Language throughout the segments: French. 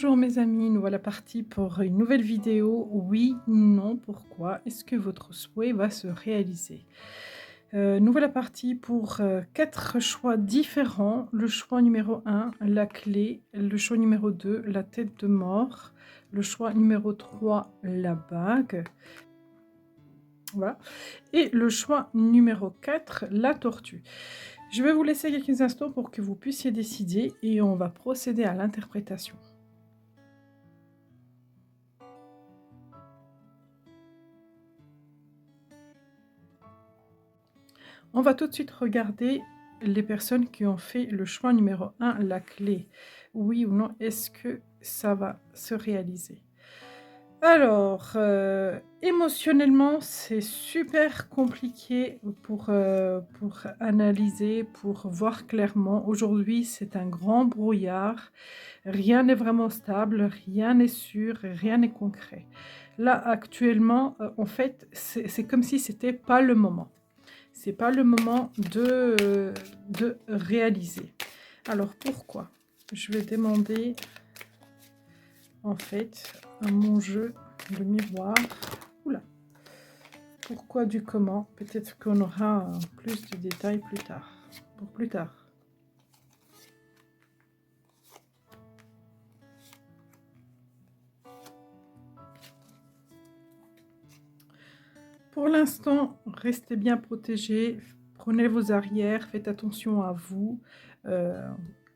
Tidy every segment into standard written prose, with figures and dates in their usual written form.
Bonjour mes amis, nous voilà partis pour une nouvelle vidéo. Oui, non, pourquoi est-ce que votre souhait va se réaliser? Nous voilà partis pour 4 choix différents. Le choix numéro 1, la clé. Le choix numéro 2, la tête de mort. Le choix numéro 3, la bague. Voilà. Et le choix numéro 4, la tortue. Je vais vous laisser quelques instants pour que vous puissiez décider et on va procéder à l'interprétation. On va tout de suite regarder les personnes qui ont fait le choix numéro 1, la clé. Oui ou non, est-ce que ça va se réaliser? Alors, émotionnellement, c'est super compliqué pour analyser, pour voir clairement. Aujourd'hui, c'est un grand brouillard. Rien n'est vraiment stable, rien n'est sûr, rien n'est concret. Là, actuellement, en fait, c'est comme si c'était pas le moment. C'est pas le moment de réaliser. Alors pourquoi? Je vais demander en fait à mon jeu le miroir. Oula, pourquoi du comment? Peut-être qu'on aura plus de détails plus tard. Pour plus tard. Pour l'instant, restez bien protégés, prenez vos arrières, faites attention à vous, euh,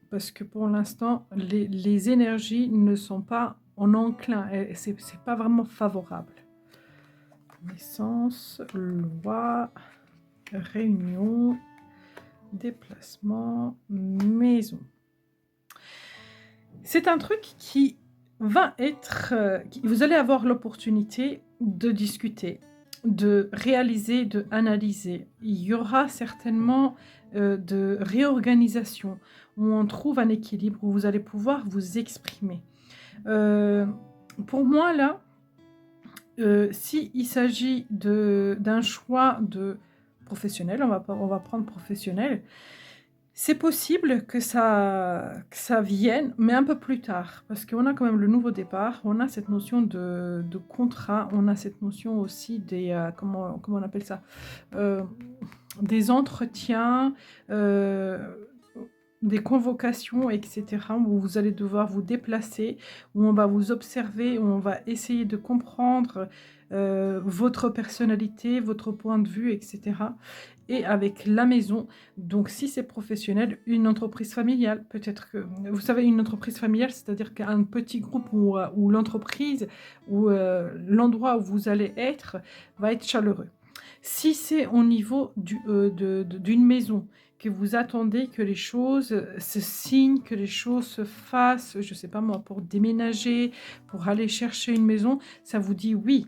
parce que pour l'instant, les énergies ne sont pas en enclin, et c'est pas vraiment favorable. Naissance, loi, réunion, déplacement, maison. C'est un truc qui va être... vous allez avoir l'opportunité de discuter, de réaliser, de analyser. Il y aura certainement de réorganisation où on trouve un équilibre, où vous allez pouvoir vous exprimer. Euh, pour moi, là, s'il s'agit d'un choix de professionnel, on va prendre professionnel, c'est possible que ça vienne, mais un peu plus tard, parce qu'on a quand même le nouveau départ, on a cette notion de contrat, on a cette notion aussi des, comment on appelle ça, Euh, des entretiens, des convocations, etc., où vous allez devoir vous déplacer, où on va vous observer, où on va essayer de comprendre votre personnalité, votre point de vue, etc. Et avec la maison, donc si c'est professionnel, une entreprise familiale, peut-être que, vous savez, une entreprise familiale, c'est-à-dire qu'un petit groupe où l'entreprise, ou l'endroit où vous allez être, va être chaleureux. Si c'est au niveau d'une maison, que vous attendez que les choses se signent, que les choses se fassent, je ne sais pas moi, pour déménager, pour aller chercher une maison, ça vous dit oui,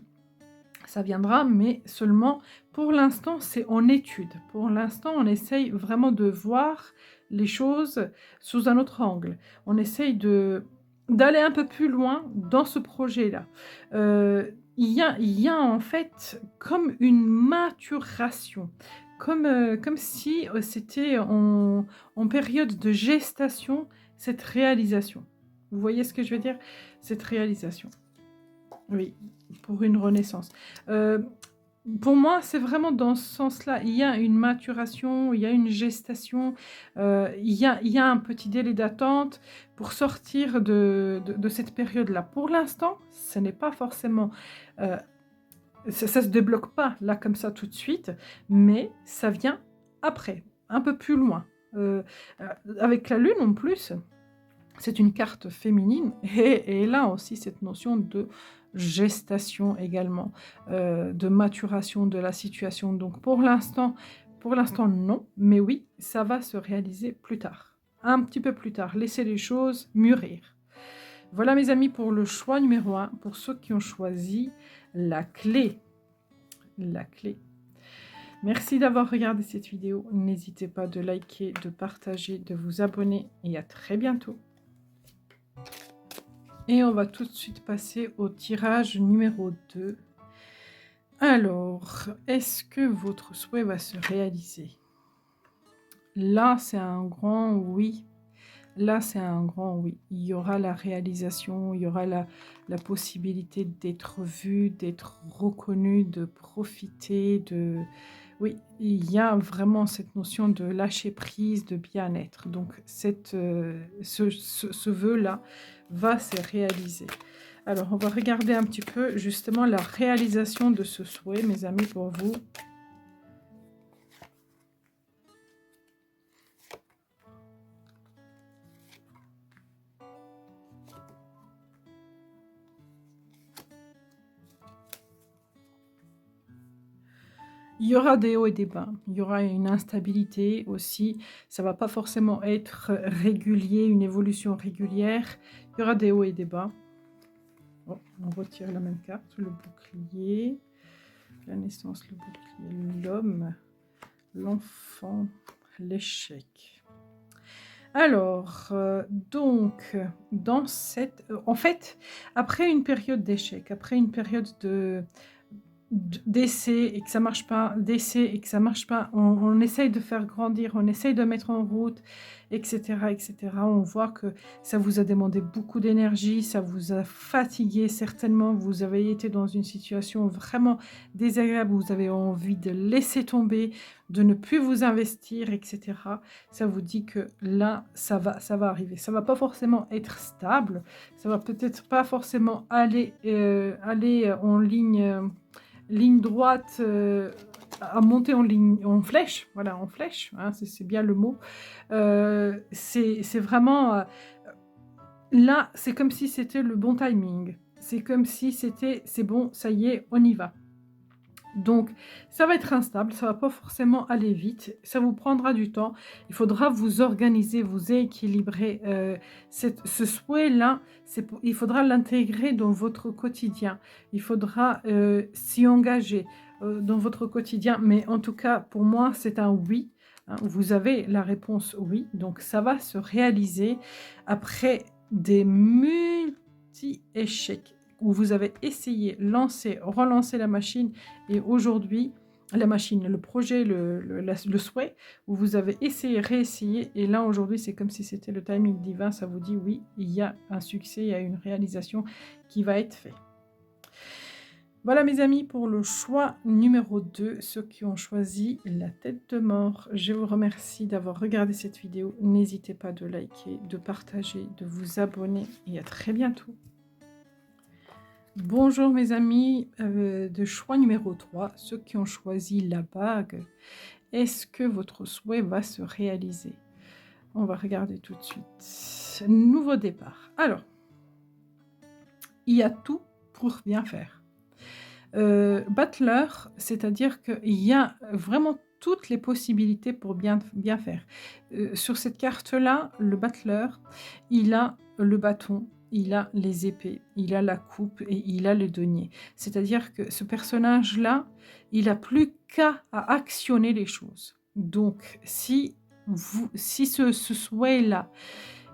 ça viendra, mais seulement pour l'instant, c'est en étude. Pour l'instant, on essaye vraiment de voir les choses sous un autre angle. On essaye d'aller un peu plus loin dans ce projet-là. Il y a en fait comme une maturation, comme si c'était en période de gestation, cette réalisation. Vous voyez ce que je veux dire? Cette réalisation. Oui, pour une renaissance. Euh, pour moi, c'est vraiment dans ce sens-là. Il y a une maturation, il y a une gestation, il y a un petit délai d'attente pour sortir de cette période-là. Pour l'instant, ce n'est pas forcément... euh, ça ne se débloque pas là comme ça tout de suite, mais ça vient après, un peu plus loin. Euh, avec la lune en plus, c'est une carte féminine et là aussi cette notion de gestation également, de maturation de la situation. Donc pour l'instant non, mais oui, ça va se réaliser plus tard, un petit peu plus tard. Laissez les choses mûrir. Voilà mes amis pour le choix numéro 1, pour ceux qui ont choisi la clé. La clé. Merci d'avoir regardé cette vidéo. N'hésitez pas de liker, de partager, de vous abonner et à très bientôt. Et on va tout de suite passer au tirage numéro 2. Alors, est-ce que votre souhait va se réaliser? Là, c'est un grand oui. là, c'est un grand oui. Il y aura la réalisation, il y aura la possibilité d'être vu, d'être reconnu, de profiter, de... Oui, il y a vraiment cette notion de lâcher prise, de bien-être. Donc, ce vœu-là va se réaliser. Alors, on va regarder un petit peu justement la réalisation de ce souhait, mes amis, pour vous. Il y aura des hauts et des bas, il y aura une instabilité aussi, ça va pas forcément être régulier, une évolution régulière, il y aura des hauts et des bas. Oh, on retire la même carte, le bouclier, la naissance, le bouclier, l'homme, l'enfant, l'échec. Alors, donc, dans cette... en fait, après une période d'échec, après une période d'essai et que ça marche pas, d'essai et que ça marche pas, on essaye de faire grandir, on essaye de mettre en route, etc., etc. On voit que ça vous a demandé beaucoup d'énergie, ça vous a fatigué certainement, vous avez été dans une situation vraiment désagréable, vous avez envie de laisser tomber, de ne plus vous investir, etc. Ça vous dit que là, ça va arriver. Ça va pas forcément être stable, ça va peut-être pas forcément aller en ligne droite, à monter en flèche, voilà, en flèche, hein, c'est bien le mot. C'est vraiment, là, c'est comme si c'était le bon timing. C'est comme si c'était, c'est bon, ça y est, on y va. Donc, ça va être instable, ça va pas forcément aller vite, ça vous prendra du temps. Il faudra vous organiser, vous équilibrer. Ce souhait-là, il faudra l'intégrer dans votre quotidien. Il faudra s'y engager dans votre quotidien. Mais en tout cas, pour moi, c'est un oui. Hein. Vous avez la réponse oui. Donc, ça va se réaliser après des multi-échecs où vous avez essayé, lancé, relancé la machine et aujourd'hui, la machine, le projet, le souhait, où vous avez essayé, réessayé, et là aujourd'hui c'est comme si c'était le timing divin, ça vous dit oui, il y a un succès, il y a une réalisation qui va être faite. Voilà mes amis pour le choix numéro 2, ceux qui ont choisi la tête de mort. Je vous remercie d'avoir regardé cette vidéo, n'hésitez pas de liker, de partager, de vous abonner et à très bientôt. Bonjour mes amis de choix numéro 3, ceux qui ont choisi la bague. Est-ce que votre souhait va se réaliser? On va regarder tout de suite. Nouveau départ. Alors, il y a tout pour bien faire. Butler, c'est-à-dire qu'il y a vraiment toutes les possibilités pour bien faire. Sur cette carte-là, le Butler, il a le bâton, il a les épées, il a la coupe et il a le denier. C'est-à-dire que ce personnage-là, il n'a plus qu'à actionner les choses. Donc, si ce souhait-là,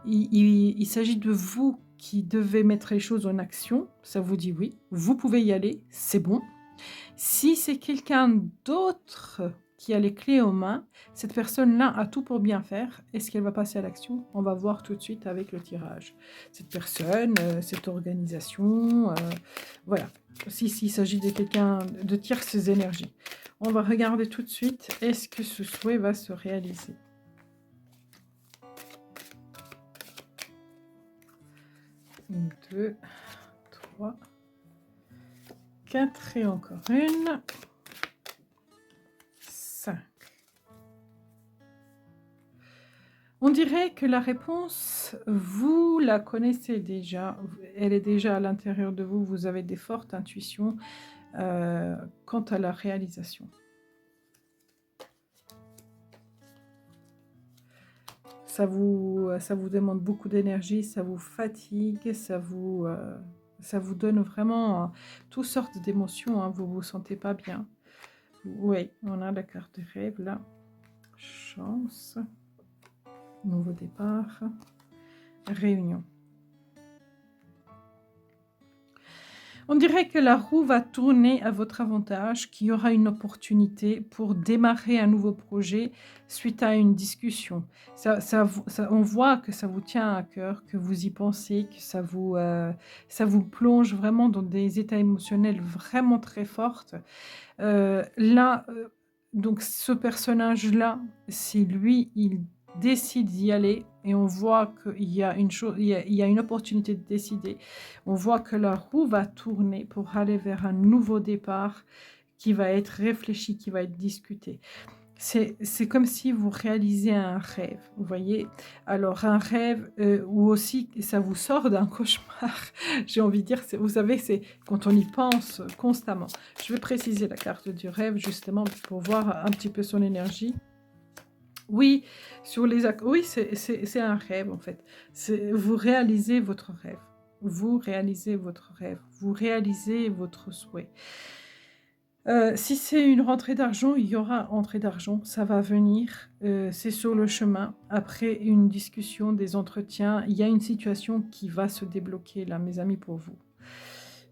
il s'agit de vous qui devez mettre les choses en action, ça vous dit oui, vous pouvez y aller, c'est bon. Si c'est quelqu'un d'autre qui a les clés aux mains, cette personne-là a tout pour bien faire. Est-ce qu'elle va passer à l'action? On va voir tout de suite avec le tirage. Cette personne, cette organisation, voilà. S'il s'agit de quelqu'un de tierces énergies. On va regarder tout de suite, est-ce que ce souhait va se réaliser? 1, 2, 3, 4 et encore une. 5. On dirait que la réponse, vous la connaissez déjà, elle est déjà à l'intérieur de vous, vous avez des fortes intuitions quant à la réalisation. Ça vous demande beaucoup d'énergie, ça vous fatigue, ça vous donne vraiment toutes sortes d'émotions, hein, vous ne vous sentez pas bien. Oui, on a la carte des rêves là. Chance. Nouveau départ. Réunion. On dirait que la roue va tourner à votre avantage, qu'il y aura une opportunité pour démarrer un nouveau projet suite à une discussion. On voit que ça vous tient à cœur, que vous y pensez, que ça vous plonge vraiment dans des états émotionnels vraiment très forts. Là, donc ce personnage-là, c'est lui, il décide d'y aller et on voit qu'il y a une chose, il y a une opportunité de décider. On voit que la roue va tourner pour aller vers un nouveau départ qui va être réfléchi, qui va être discuté. C'est comme si vous réalisez un rêve, vous voyez? Alors un rêve, ou aussi ça vous sort d'un cauchemar, j'ai envie de dire, vous savez, c'est quand on y pense constamment. Je vais préciser la carte du rêve justement pour voir un petit peu son énergie. Oui, oui, c'est un rêve en fait. Vous réalisez votre rêve. Vous réalisez votre rêve. Vous réalisez votre souhait. Si c'est une rentrée d'argent, il y aura entrée d'argent, ça va venir, c'est sur le chemin. Après une discussion, des entretiens, il y a une situation qui va se débloquer là, mes amis, pour vous.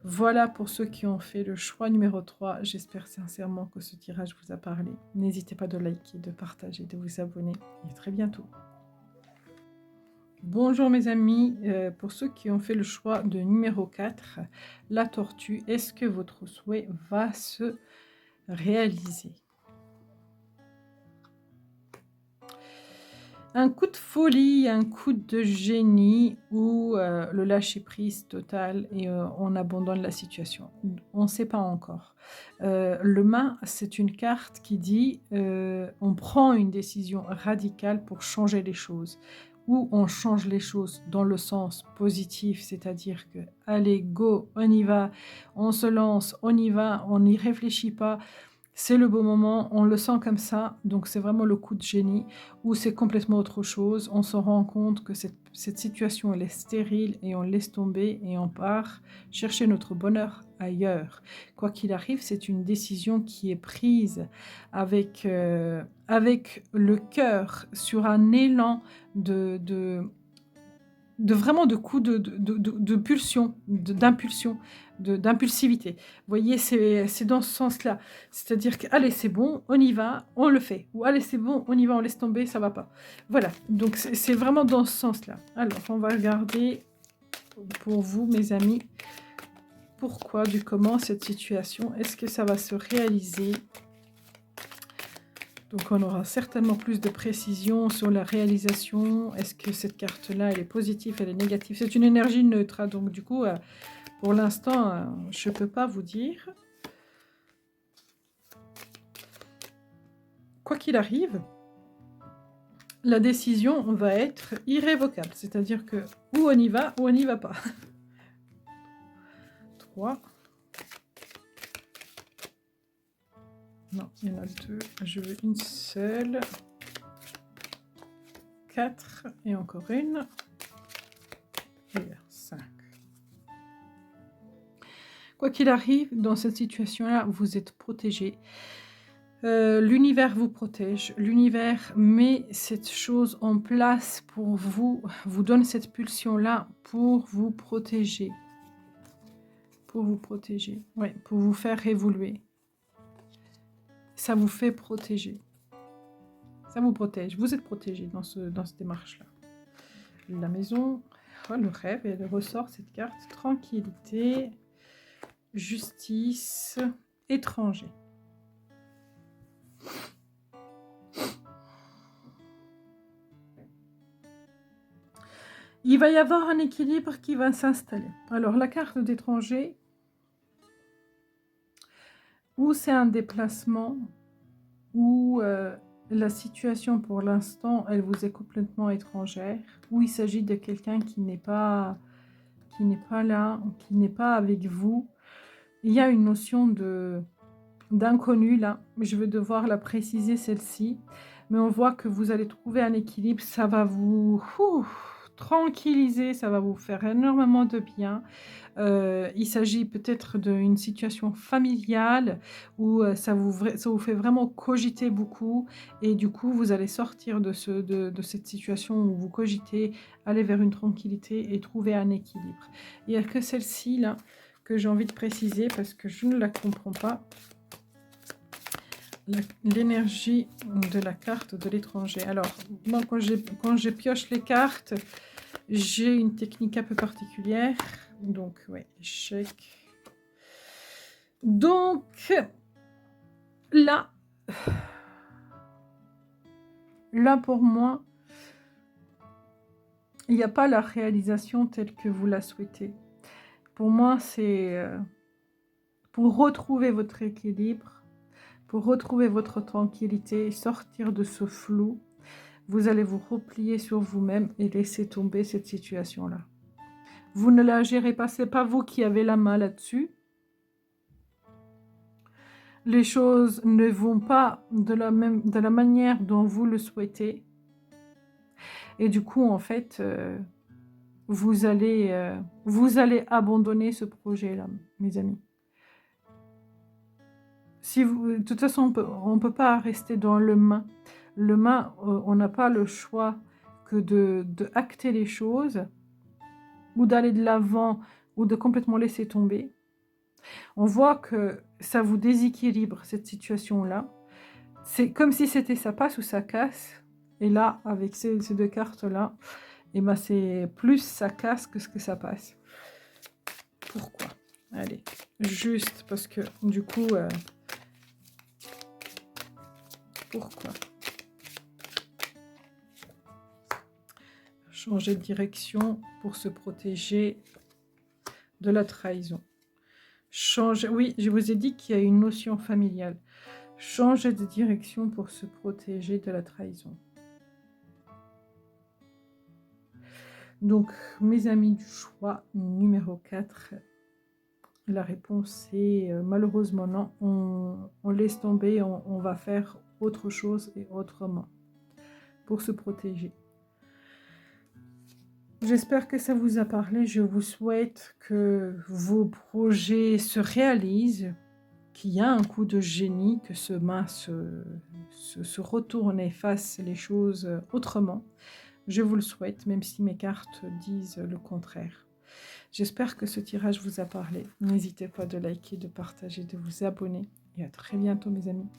Voilà pour ceux qui ont fait le choix numéro 3. J'espère sincèrement que ce tirage vous a parlé. N'hésitez pas de liker, de partager, de vous abonner et à très bientôt. Bonjour mes amis, pour ceux qui ont fait le choix de numéro 4, la tortue, est-ce que votre souhait va se réaliser? Un coup de folie, un coup de génie ou le lâcher-prise total et on abandonne la situation. On ne sait pas encore. Le mât, c'est une carte qui dit on prend une décision radicale pour changer les choses. Ou on change les choses dans le sens positif, c'est-à-dire que allez, go, on y va, on se lance, on y va, on n'y réfléchit pas. C'est le beau moment, on le sent comme ça, donc c'est vraiment le coup de génie, ou c'est complètement autre chose, on se rend compte que cette situation elle est stérile et on laisse tomber et on part chercher notre bonheur ailleurs. Quoi qu'il arrive, c'est une décision qui est prise avec, avec le cœur, sur un élan de vraiment de coup de pulsion, d'impulsion, d'impulsivité. Vous voyez, c'est dans ce sens-là. C'est-à-dire que, allez, c'est bon, on y va, on le fait. Ou allez, c'est bon, on y va, on laisse tomber, ça va pas. Voilà, donc c'est vraiment dans ce sens-là. Alors, on va regarder pour vous, mes amis, pourquoi, du comment cette situation, est-ce que ça va se réaliser? Donc on aura certainement plus de précision sur la réalisation. Est-ce que cette carte-là, elle est positive, elle est négative? C'est une énergie neutre, hein, donc du coup, pour l'instant, je ne peux pas vous dire. Quoi qu'il arrive, la décision va être irrévocable. C'est-à-dire que ou on y va ou on n'y va pas. 3. Non, il y en a 2. Je veux une seule. 4. Et encore une. Et 5. Quoi qu'il arrive, dans cette situation-là, vous êtes protégé. L'univers vous protège. L'univers met cette chose en place pour vous, vous donne cette pulsion-là pour vous protéger. Pour vous protéger, ouais, pour vous faire évoluer. Ça vous fait protéger. Ça vous protège. Vous êtes protégé dans cette démarche-là. La maison, oh, le rêve, et elle ressort cette carte. Tranquillité, justice, étranger. Il va y avoir un équilibre qui va s'installer. Alors, la carte d'étranger, ou c'est un déplacement, ou la situation pour l'instant, elle vous est complètement étrangère, ou il s'agit de quelqu'un qui n'est pas là, qui n'est pas avec vous. Il y a une notion d'inconnu là, mais je vais devoir la préciser celle-ci. Mais on voit que vous allez trouver un équilibre, ça va vous tranquilliser, ça va vous faire énormément de bien. Il s'agit peut-être d'une situation familiale où ça vous fait vraiment cogiter beaucoup et du coup vous allez sortir de cette situation où vous cogitez, aller vers une tranquillité et trouver un équilibre. Il n'y a que celle-ci là que j'ai envie de préciser parce que je ne la comprends pas. L'énergie de la carte de l'étranger. Alors, moi, quand je pioche les cartes, j'ai une technique un peu particulière. Donc, ouais, échec. Donc, là, pour moi, il n'y a pas la réalisation telle que vous la souhaitez. Pour moi, c'est pour retrouver votre équilibre, pour retrouver votre tranquillité, sortir de ce flou, vous allez vous replier sur vous-même et laisser tomber cette situation-là. Vous ne la gérez pas, ce n'est pas vous qui avez la main là-dessus. Les choses ne vont pas de la manière dont vous le souhaitez. Et du coup, en fait, vous allez abandonner ce projet-là, mes amis. De toute façon, on ne peut pas rester dans le main. Le main, on n'a pas le choix que de acter les choses, ou d'aller de l'avant, ou de complètement laisser tomber. On voit que ça vous déséquilibre, cette situation-là. C'est comme si c'était ça passe ou ça casse. Et là, avec ces deux cartes-là, eh ben c'est plus ça casse que ce que ça passe. Pourquoi? Allez, juste parce que du coup... pourquoi? Changer de direction pour se protéger de la trahison. Oui, je vous ai dit qu'il y a une notion familiale. Changer de direction pour se protéger de la trahison. Donc, mes amis du choix numéro 4, la réponse est malheureusement non. On laisse tomber, on va faire autre chose et autrement pour se protéger. J'espère que ça vous a parlé. Je vous souhaite que vos projets se réalisent, qu'il y a un coup de génie, que ce main se retourne et fasse les choses autrement. Je vous le souhaite, même si mes cartes disent le contraire. J'espère que ce tirage vous a parlé. N'hésitez pas de liker, de partager, de vous abonner. Et à très bientôt, mes amis.